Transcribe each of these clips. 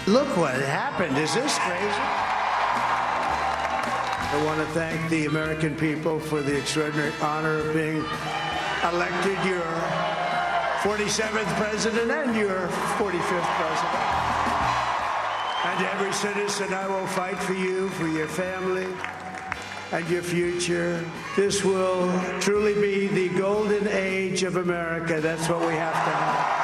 Look what happened. Is this crazy? I want to thank the American people for the extraordinary honor of being elected your 47th president and your 45th president. And to every citizen, I will fight for you, for your family, and your future. This will truly be the golden age of America. That's what we have to have.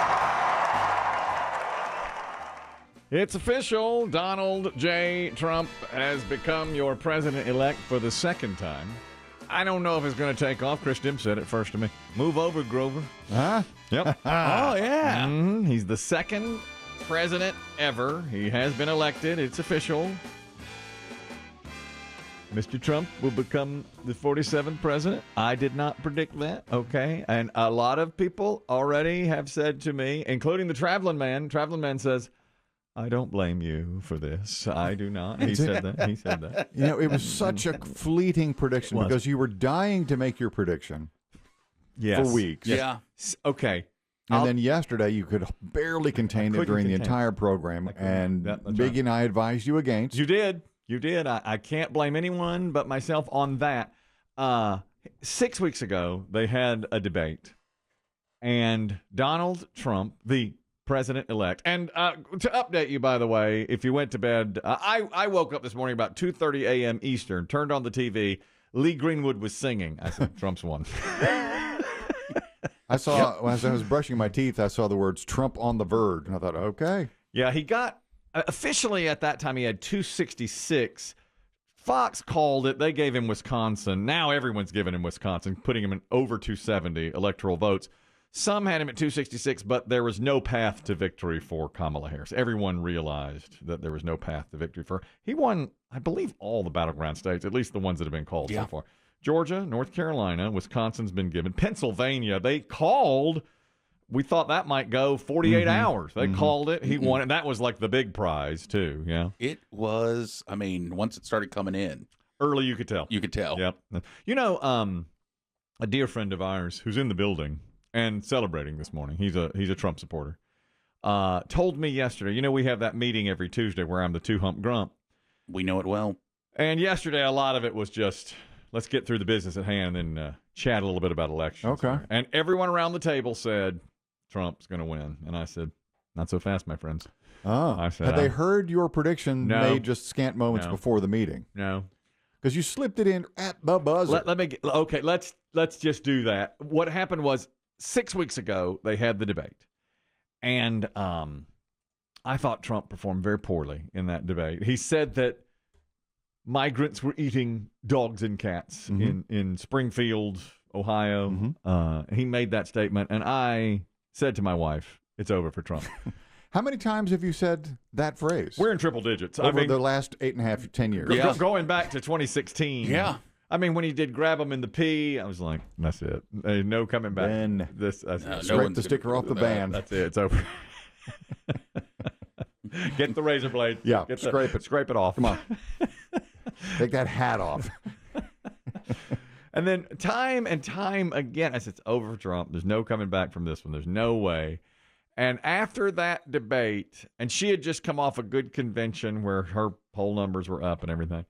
It's official. Donald J. Trump has become your president-elect for the second time. I don't know if it's going to take off. Chris Demm said it first to me. Move over, Grover. Huh? Yep. Oh, yeah. He's the second president ever. He has been elected. It's official. Mr. Trump will become the 47th president. I did not predict that, okay? And a lot of people already have said to me, including the Traveling Man. Traveling Man says, I don't blame you for this. I do not. He said that. He said that. You know, it was such a fleeting prediction because you were dying to make your prediction for weeks. Yeah. Okay. And then yesterday, you could barely contain it during the entire program. And Biggie and I advised you against. You did. You did. I can't blame anyone but myself on that. 6 weeks ago, they had a debate. And Donald Trump, the president-elect. And to update you, by the way, if you went to bed, I woke up this morning about 2:30 a.m. Eastern, turned on the TV. Lee Greenwood was singing. I said, Trump's won. I saw, as I was brushing my teeth, I saw the words Trump on the verge. And I thought, okay. Yeah, he got, officially at that time, he had 266. Fox called it. They gave him Wisconsin. Now everyone's giving him Wisconsin, putting him in over 270 electoral votes. Some had him at 266, but there was no path to victory for Kamala Harris. Everyone realized that there was no path to victory for her. He won, I believe, all the battleground states, at least the ones that have been called so far. Georgia, North Carolina, Wisconsin's been given. Pennsylvania, they called. We thought that might go 48 hours. They called it. He won it. That was like the big prize, too. Yeah. It was, I mean, once it started coming in. Early, you could tell. You could tell. Yep. You know, a dear friend of ours who's in the building and celebrating this morning, he's a Trump supporter, told me yesterday, you know, we have that meeting every Tuesday where I'm the two-hump grump. We know it well. And yesterday, a lot of it was just, let's get through the business at hand and then chat a little bit about elections. Okay. And everyone around the table said, Trump's going to win. And I said, not so fast, my friends. Oh. I said, had they heard your prediction made just scant moments before the meeting? No. Because you slipped it in at the buzzer. Let's just do that. What happened was 6 weeks ago, they had the debate. And I thought Trump performed very poorly in that debate. He said that migrants were eating dogs and cats in Springfield, Ohio. He made that statement, and I said to my wife, it's over for Trump. How many times have you said that phrase? We're in triple digits. Over the last 8.5, 10 years. Yeah. Going back to 2016. Yeah. I mean, when he did grab him in the pee, I was like, that's it. No coming back. Then scrape the sticker off the band. That's it. It's over. Get the razor blade. Yeah, scrape it. Scrape it off. Come on. Take that hat off. And then time and time again, I said, it's over for Trump. There's no coming back from this one. There's no way. And after that debate, and she had just come off a good convention where her poll numbers were up and everything,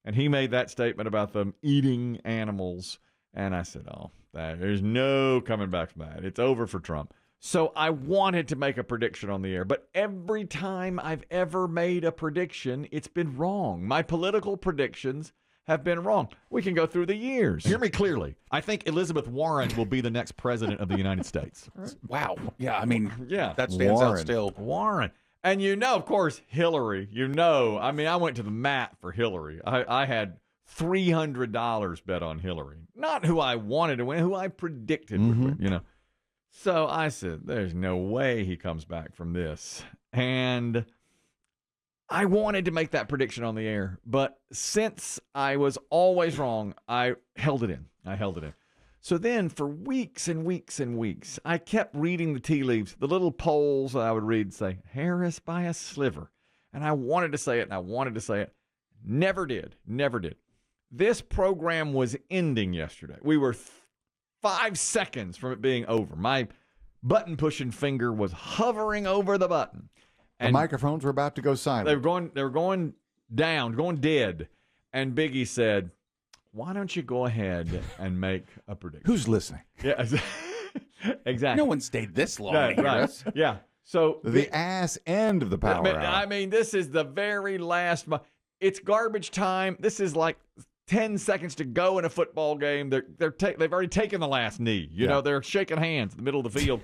and he made that statement about them eating animals, and I said, there's no coming back from that. It's over for Trump. So I wanted to make a prediction on the air, but every time I've ever made a prediction, it's been wrong. My political predictions have been wrong. We can go through the years. Hear me clearly. I think Elizabeth Warren will be the next president of the United States. Wow. Yeah, I mean, yeah, that stands out still. Warren. And you know, of course, Hillary, I mean, I went to the mat for Hillary. I had $300 bet on Hillary. Not who I wanted to win, who I predicted would win, So I said, there's no way he comes back from this. And I wanted to make that prediction on the air, but since I was always wrong, I held it in. So then for weeks and weeks and weeks, I kept reading the tea leaves, the little polls I would read say, Harris by a sliver. And I wanted to say it, Never did. This program was ending yesterday. We were 5 seconds from it being over. My button-pushing finger was hovering over the button. The microphones were about to go silent. They were going down, going dead. And Biggie said, "Why don't you go ahead and make a prediction?" Who's listening? Yeah, exactly. No one stayed this long. Yeah, to hear right. us. Yeah. So The ass end of the power hour. I mean, this is the very last. It's garbage time. This is like 10 seconds to go in a football game. They've already taken the last knee. You know, they're shaking hands in the middle of the field.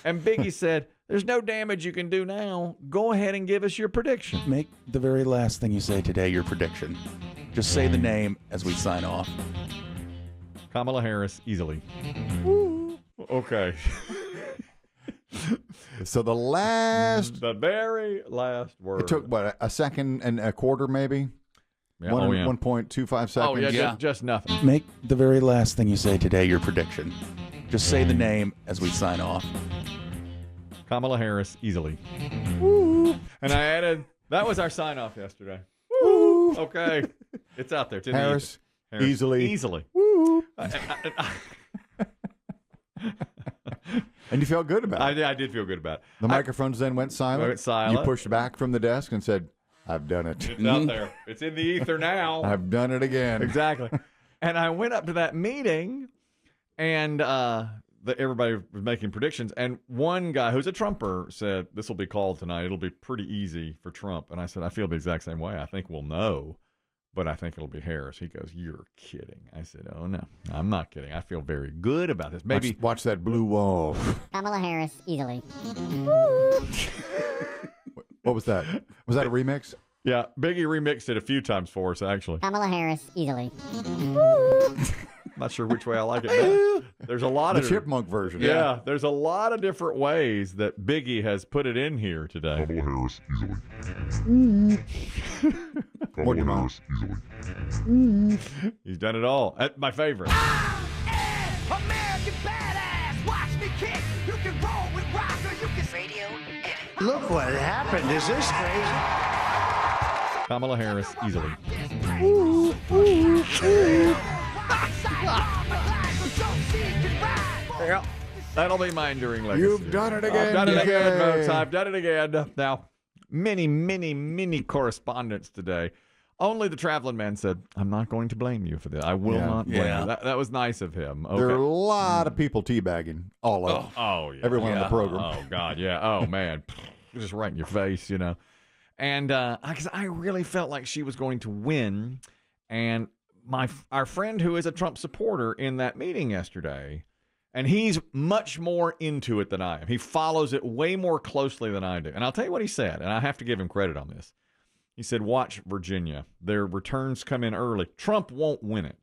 And Biggie said, "There's no damage you can do now. Go ahead and give us your prediction." Make the very last thing you say today your prediction. Just say the name as we sign off. Kamala Harris, easily. Okay. So the very last word. It took, what, a second and a quarter maybe? Yeah, 1.25 seconds? Oh, yeah, just nothing. Make the very last thing you say today your prediction. Just say the name as we sign off. Kamala Harris, easily. And I added, that was our sign-off yesterday. Woo! Okay. It's out there. It's in Harris, the Harris, easily. Easily. Woo! And you felt good about it. I did feel good about it. The microphones then went silent. Went silent. You pushed back from the desk and said, "I've done it. It's out there. It's in the ether now. I've done it again." Exactly. And I went up to that meeting, and everybody was making predictions. And one guy who's a Trumper said, "This will be called tonight. It'll be pretty easy for Trump." And I said, "I feel the exact same way. I think we'll know, but I think it'll be Harris." He goes, "You're kidding." I said, "Oh, no, I'm not kidding. I feel very good about this." Maybe watch that blue wall. Kamala Harris, easily. What was that? Was that a remix? Yeah, Biggie remixed it a few times for us, actually. Kamala Harris, easily. Not sure which way I like it better. There's a lot of chipmunk version. Yeah, there's a lot of different ways that Biggie has put it in here today. Kamala Harris, easily. Kamala Harris, easily. He's done it all. My favorite. American badass. Watch me kick. You can roll with rock or you can radio. Look what happened. Is this crazy? Kamala Harris, easily. Yeah, that'll be my enduring legacy. You've done it again. I've done it again, Yay. folks. I've done it again. Now, many correspondents today. Only the traveling man said, "I'm not going to blame you for this. I will not blame you." That was nice of him. Okay. There are a lot of people teabagging. All of them. Oh, yeah. Everyone on the program. Oh, God, yeah. Oh, man. Just right in your face, you know. And because I really felt like she was going to win. And our friend who is a Trump supporter in that meeting yesterday, and he's much more into it than I am. He follows it way more closely than I do. And I'll tell you what he said, and I have to give him credit on this. He said, "Watch Virginia. Their returns come in early. Trump won't win it.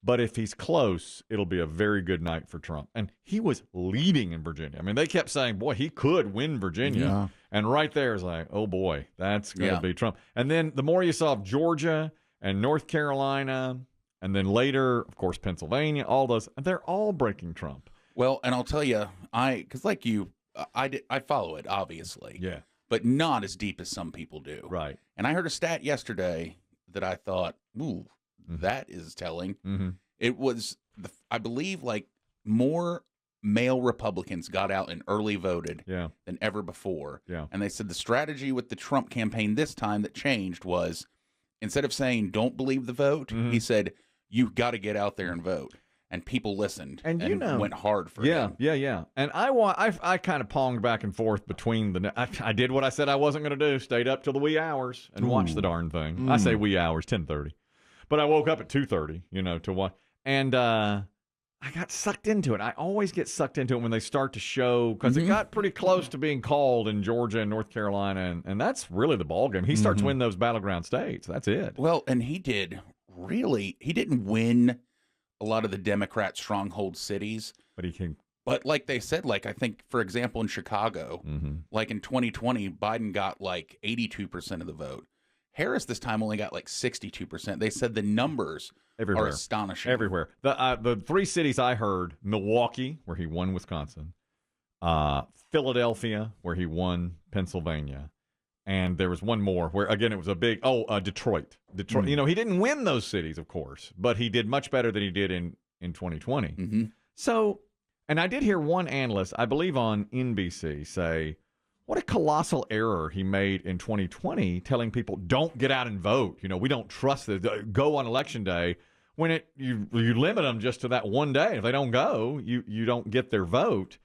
But if he's close, it'll be a very good night for Trump." And he was leading in Virginia. I mean, they kept saying, boy, he could win Virginia. Yeah. And right there is like, oh, boy, that's going to be Trump. And then the more you saw of Georgia and North Carolina, and then later, of course, Pennsylvania, all those, they're all breaking Trump. Well, and I'll tell you, because like you, I follow it, obviously. Yeah. But not as deep as some people do. Right. And I heard a stat yesterday that I thought, ooh, that is telling. Mm-hmm. It was, I believe, like more male Republicans got out and early voted than ever before. Yeah. And they said the strategy with the Trump campaign this time that changed was instead of saying don't believe the vote, he said you've got to get out there and vote. And people listened and went hard for him. Yeah. And I kind of ponged back and forth between I did what I said I wasn't going to do. Stayed up till the wee hours and watched the darn thing. I say wee hours, 10:30. But I woke up at 2:30, to watch. And I got sucked into it. I always get sucked into it when they start to show, because it got pretty close to being called in Georgia and North Carolina. And that's really the ballgame. He starts winning those battleground states. That's it. Well, and he didn't win a lot of the Democrat stronghold cities. But he came. But like they said, like I think, for example, in Chicago, like in 2020, Biden got like 82% of the vote. Harris this time only got like 62%. They said the numbers are astonishing. Everywhere. The three cities I heard, Milwaukee, where he won Wisconsin, Philadelphia, where he won Pennsylvania, and there was one more where, again, it was a big, Detroit. Detroit. He didn't win those cities, of course, but he did much better than he did in 2020. So, and I did hear one analyst, I believe on NBC, say, what a colossal error he made in 2020 telling people don't get out and vote. We don't trust it. Go on election day. When you limit them just to that one day. If they don't go, you don't get their vote.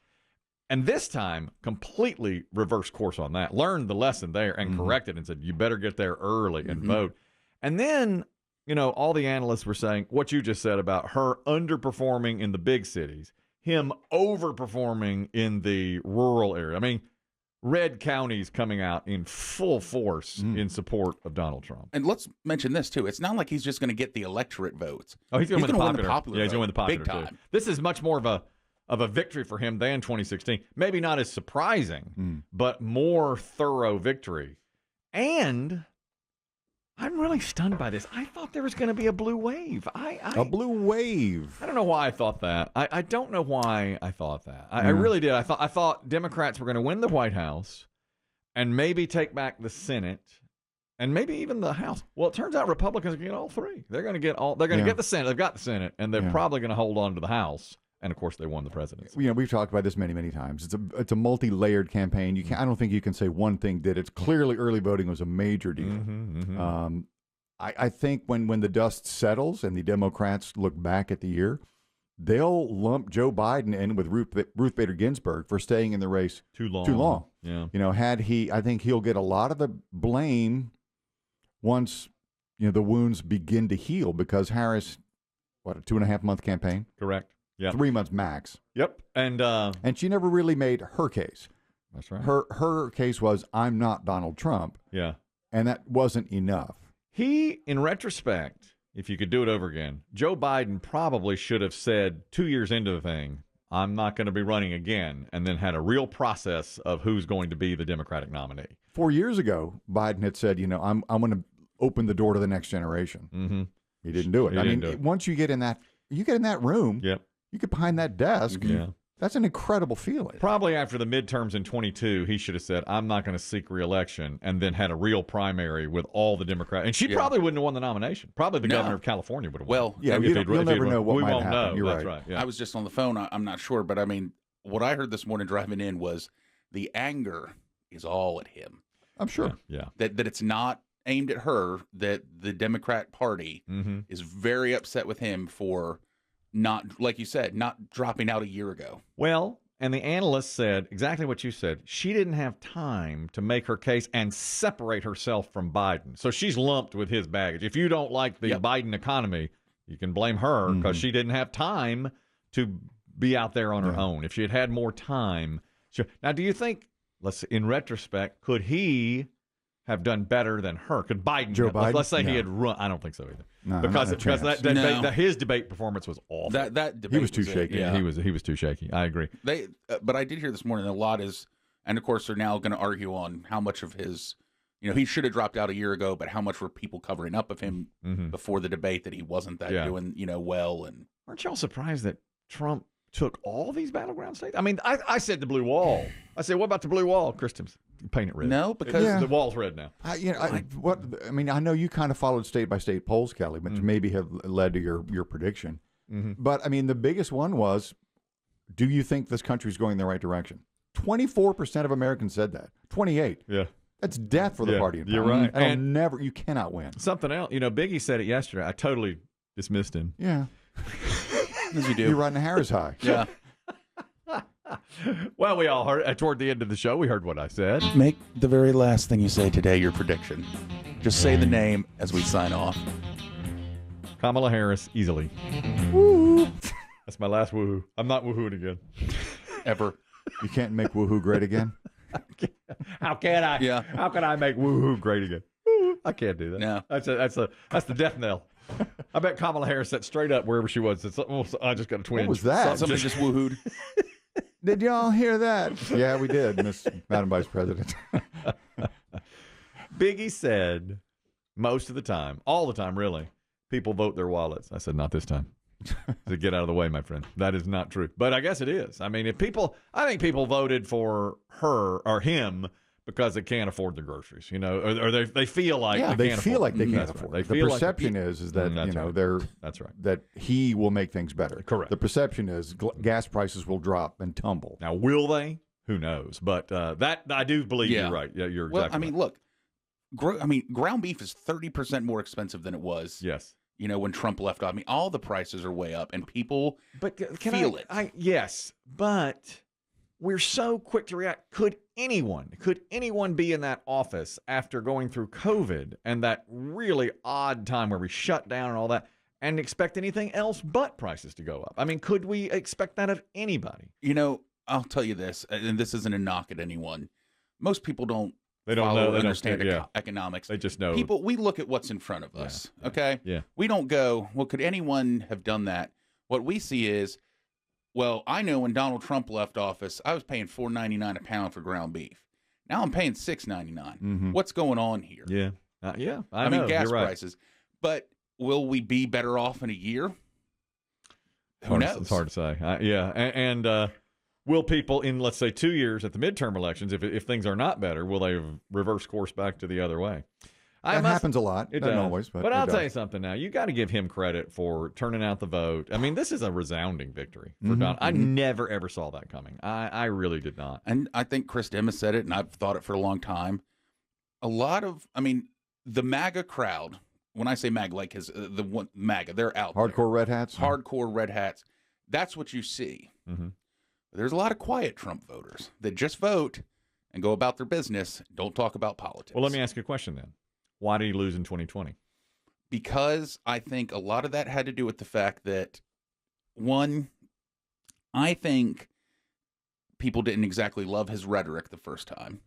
And this time, completely reversed course on that. Learned the lesson there and corrected and said, you better get there early and vote. And then, all the analysts were saying what you just said about her underperforming in the big cities, him overperforming in the rural area. I mean, red counties coming out in full force in support of Donald Trump. And let's mention this, too. It's not like he's just going to get the electorate votes. Oh, he's going to win the popular Yeah, he's going to win the popular, big time. Too. This is much more of a victory for him than 2016. Maybe not as surprising, but more thorough victory. And I'm really stunned by this. I thought there was going to be a blue wave. A blue wave. I don't know why I thought that. I don't know why I thought that. I really did. I thought Democrats were going to win the White House and maybe take back the Senate and maybe even the House. Well, it turns out Republicans are going to get all three. They're going to get get the Senate. They've got the Senate, and they're probably going to hold on to the House. And of course, they won the presidency. We've talked about this many, many times. It's a multi-layered campaign. I don't think you can say one thing did it. Clearly, early voting was a major deal. I think when the dust settles and the Democrats look back at the year, they'll lump Joe Biden in with Ruth Bader Ginsburg for staying in the race too long. Yeah. I think he'll get a lot of the blame once the wounds begin to heal, because Harris, a 2.5 month campaign? Correct. Yeah, 3 months max. Yep, and she never really made her case. That's right. Her case was, I'm not Donald Trump. Yeah, and that wasn't enough. He, in retrospect, if you could do it over again, Joe Biden probably should have said 2 years into the thing, I'm not going to be running again, and then had a real process of who's going to be the Democratic nominee. 4 years ago, Biden had said, I'm going to open the door to the next generation. He didn't do it. Once you get in that room. Yep. You get behind that desk. Yeah. That's an incredible feeling. Probably after the midterms in 22, he should have said, I'm not going to seek re-election, and then had a real primary with all the Democrats. And she probably wouldn't have won the nomination. Probably the governor of California would have won. Well, you'll never know what might happen. That's right. Yeah. I was just on the phone. I'm not sure. But, I mean, what I heard this morning driving in was the anger is all at him. I'm sure. Yeah. That it's not aimed at her, that the Democrat Party is very upset with him for not, like you said, not dropping out a year ago. Well, and the analyst said exactly what you said. She didn't have time to make her case and separate herself from Biden. So she's lumped with his baggage. If you don't like the Biden economy, you can blame her because she didn't have time to be out there on her own. If she had had more time. Now, do you think, in retrospect, could he have done better than her? Could Biden? Joe Biden? Let's say he had run. I don't think so either. No, because his debate performance was awful. That debate he was too shaky. Yeah, he was too shaky. I agree. But I did hear this morning a lot is, and of course they're now going to argue on how much of his, he should have dropped out a year ago, but how much were people covering up of him before the debate that he wasn't doing well? And aren't y'all surprised that Trump took all these battleground states? I mean, I said the blue wall. I said, what about the blue wall, Christians? Paint it red. No, because the wall's red now. I know you kind of followed state by state polls, Kelly, which maybe have led to your prediction. But I mean, the biggest one was, do you think this country's going in the right direction? 24% of Americans said that. 28. Yeah. That's death for the party in power. You're right. And you cannot win. Something else. Biggie said it yesterday. I totally dismissed him. Yeah. As you do. You're riding a Harris high. Yeah. Well, we all heard toward the end of the show. We heard what I said. Make the very last thing you say today your prediction. Just say the name as we sign off. Kamala Harris, easily. Woo! That's my last woohoo. I'm not woohooing again. Ever. You can't make woohoo great again? How can I? Yeah. How can I make woohoo great again? Woo! I can't do that. No. That's the death knell. I bet Kamala Harris sat straight up wherever she was. I just got a twinge. What was that? Somebody just woohooed. Did y'all hear that? Yeah, we did, Madam Vice President. Biggie said most of the time, all the time, really, people vote their wallets. I said, not this time. To get out of the way, my friend. That is not true. But I guess it is. I mean, I think people voted for her or him because they can't afford the groceries, or they feel like they can't feel afford like they can't That's afford. right. The perception is that that's right. that he will make things better. Correct. The perception is gas prices will drop and tumble. Now, will they? who knows? But that I do believe you're right. Yeah, you're well. exactly I mean, look, ground beef is 30% more expensive than it was. Yes. When Trump left off. I mean, all the prices are way up, and people feel it. Yes, but we're so quick to react. Could anyone be in that office after going through COVID and that really odd time where we shut down and all that and expect anything else but prices to go up? I mean, could we expect that of anybody? I'll tell you this, and this isn't a knock at anyone. Most people don't. They don't follow know. or They understand don't, yeah. economics. They just know. We look at what's in front of us, okay? Yeah. We don't go, well, could anyone have done that? What we see is, well, I know when Donald Trump left office, I was paying $4.99 a pound for ground beef. Now I'm paying $6.99. What's going on here? Yeah. I mean, know. gas You're right. prices. But will we be better off in a year? Who knows? It's hard to say. And will people in, let's say, 2 years at the midterm elections, if things are not better, will they reverse course back to the other way? That happens a lot. It Doesn't does. always, but I'll it tell does. you something now. You got to give him credit for turning out the vote. I mean, this is a resounding victory for Donald. I never, ever saw that coming. I really did not. And I think Chris Demm has said it, and I've thought it for a long time. The MAGA crowd, when I say MAGA, like MAGA, they're out there. Hardcore red hats. Hardcore red hats. That's what you see. Mm-hmm. There's a lot of quiet Trump voters that just vote and go about their business, don't talk about politics. Well, let me ask you a question then. Why did he lose in 2020? Because I think a lot of that had to do with the fact that, one, I think people didn't exactly love his rhetoric the first time.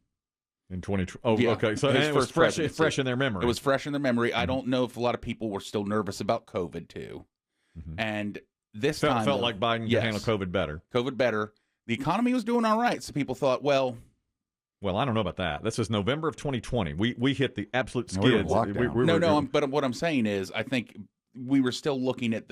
In 2020. Oh, Yeah, okay. So his it was first fresh presidency. in their memory. It was fresh in their memory. I don't know if a lot of people were still nervous about COVID, too. Mm-hmm. And this felt time... like Biden could handle COVID better. COVID better. The economy was doing all right, so people thought, well, I don't know about that. This was November of 2020. We hit the absolute skids. We were locked down. But what I'm saying is, I think we were still looking at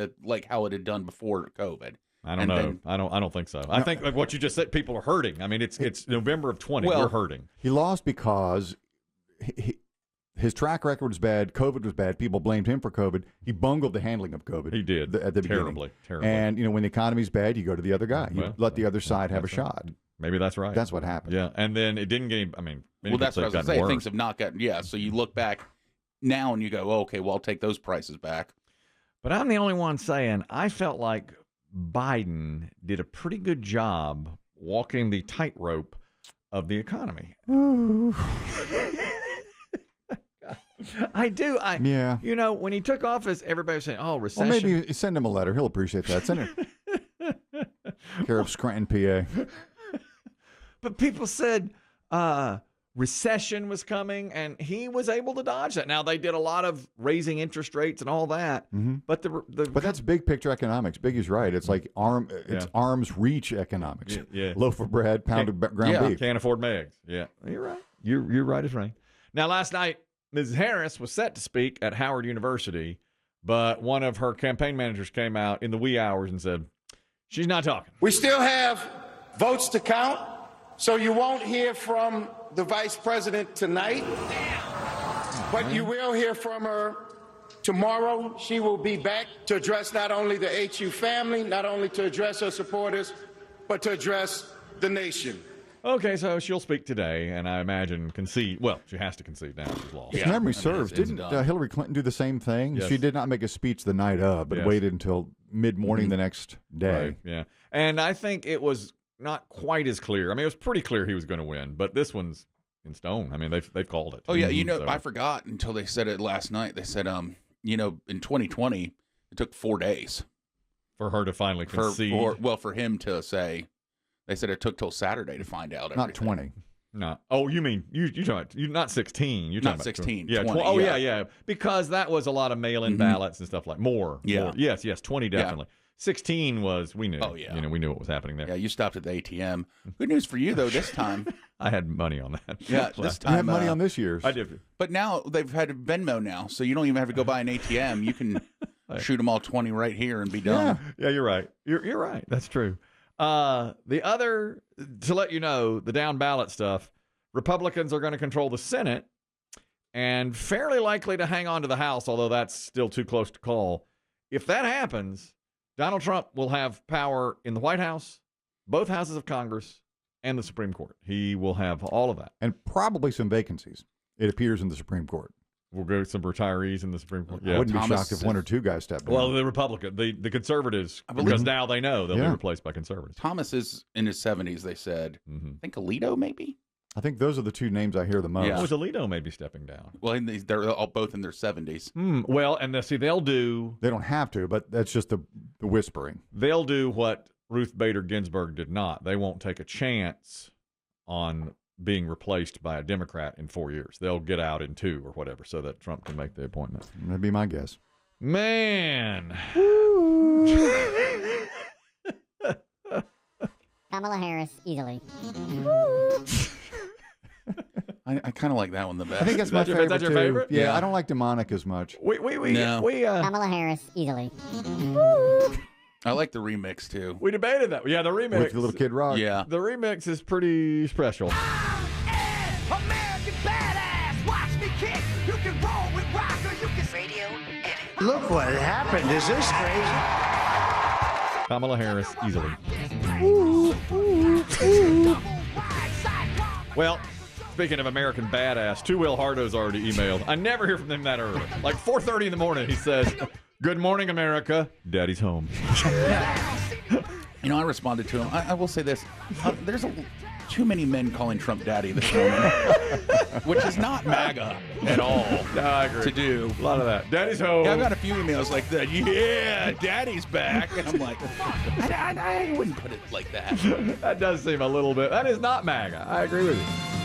how it had done before COVID. I don't know. I don't think so. I think like what you just said, people are hurting. I mean, it's November of 20. We're hurting. He lost because his track record was bad. COVID was bad. People blamed him for COVID. He bungled the handling of COVID. He did at the terribly. And when the economy's bad, you go to the other guy. You let the other side have a shot. Maybe that's right. That's what happened. Yeah, and then it didn't get. I mean, that's what I was going to say. Things have not gotten. Yeah, so you look back now and you go, oh, okay, well, I'll take those prices back. But I'm the only one saying I felt like Biden did a pretty good job walking the tightrope of the economy. I do. Yeah. When he took office, everybody was saying, "Oh, recession." Well, maybe send him a letter. He'll appreciate that. Send him. Care of Scranton, PA. But people said recession was coming, and he was able to dodge that. Now they did a lot of raising interest rates and all that, but but that's big picture economics. Biggie's right. It's like arm's reach economics. Yeah. Loaf of bread, pound of ground beef. Can't afford my eggs. Yeah, you're right. You're right as rain. Now last night, Ms. Harris was set to speak at Howard University, but one of her campaign managers came out in the wee hours and said she's not talking. We still have votes to count, so you won't hear from the vice president tonight, but you will hear from her tomorrow. She will be back to address not only the HU family, not only to address her supporters, but to address the nation. Okay, so she'll speak today, and I imagine concede. Well, she has to concede now. She's lost. If memory serves, didn't Hillary Clinton do the same thing? Yes. She did not make a speech the night of, but waited until mid-morning the next day. Right, yeah, and I think it was not quite as clear. I mean, it was pretty clear he was going to win, but this one's in stone. I mean, they've called it. Oh yeah, I forgot until they said it last night. They said, in 2020, it took 4 days for her to finally concede. For him to say. They said it took till Saturday to find out. Not 20. No. Oh, you mean you're not 16? You're not talking 16. Yeah. 20, oh yeah. Because that was a lot to mail-in ballots and stuff like more. Yeah. More. Yes. 20 definitely. 16 was we knew. Oh yeah. We knew what was happening there. Yeah. You stopped at the ATM. Good news for you though. This time. I had money on that. Yeah. This time. You had money on this year's. I did. But now they've had Venmo now, so you don't even have to go buy an ATM. You can shoot them all 20 right here and be done. Yeah. You're right. You're right. That's true. The other, to let you know, the down ballot stuff, Republicans are going to control the Senate and fairly likely to hang on to the House, although that's still too close to call. If that happens, Donald Trump will have power in the White House, both houses of Congress, and the Supreme Court. He will have all of that. And probably some vacancies, it appears, in the Supreme Court. We'll go with some retirees in the Supreme Court. Yeah. I wouldn't Thomas be shocked if one or two guys stepped down. Well, the Republican, the conservatives, because now they know they'll be replaced by conservatives. Thomas is in his 70s, they said. I think Alito, maybe? I think those are the two names I hear the most. Yeah. Oh, is Alito maybe stepping down? Well, they're all both in their 70s. Well, and they'll do They don't have to, but that's just the whispering. they'll do what Ruth Bader Ginsburg did not. They won't take a chance on being replaced by a Democrat in 4 years. They'll get out in 2 or whatever so that Trump can make the appointment. That'd be my guess. Man. Kamala Harris, easily. I kind of like that one the best. I think that's my favorite. That's your too. favorite? Yeah, Yeah. I don't like demonic as much. Kamala Harris, easily. I like the remix, too. We debated that. Yeah, the remix. With the little Kid Rock. Yeah. The remix is pretty special. American badass. Watch me kick. You can roll with rock or you can radio edit. Look what happened. Is this crazy? Kamala Harris, easily. Well, speaking of American badass, Two Will Hardo's already emailed. I never hear from him that early. Like 4:30 in the morning, he says, "Good morning, America. Daddy's home." You know, I responded to him. I will say this. There's too many men calling Trump daddy this morning, which is not MAGA at all No, I agree. to do. A lot of that. Daddy's home. Yeah, I've got a few emails like that. Yeah, daddy's back. And I'm like, I wouldn't put it like that. That does seem a little bit. That is not MAGA. I agree with you.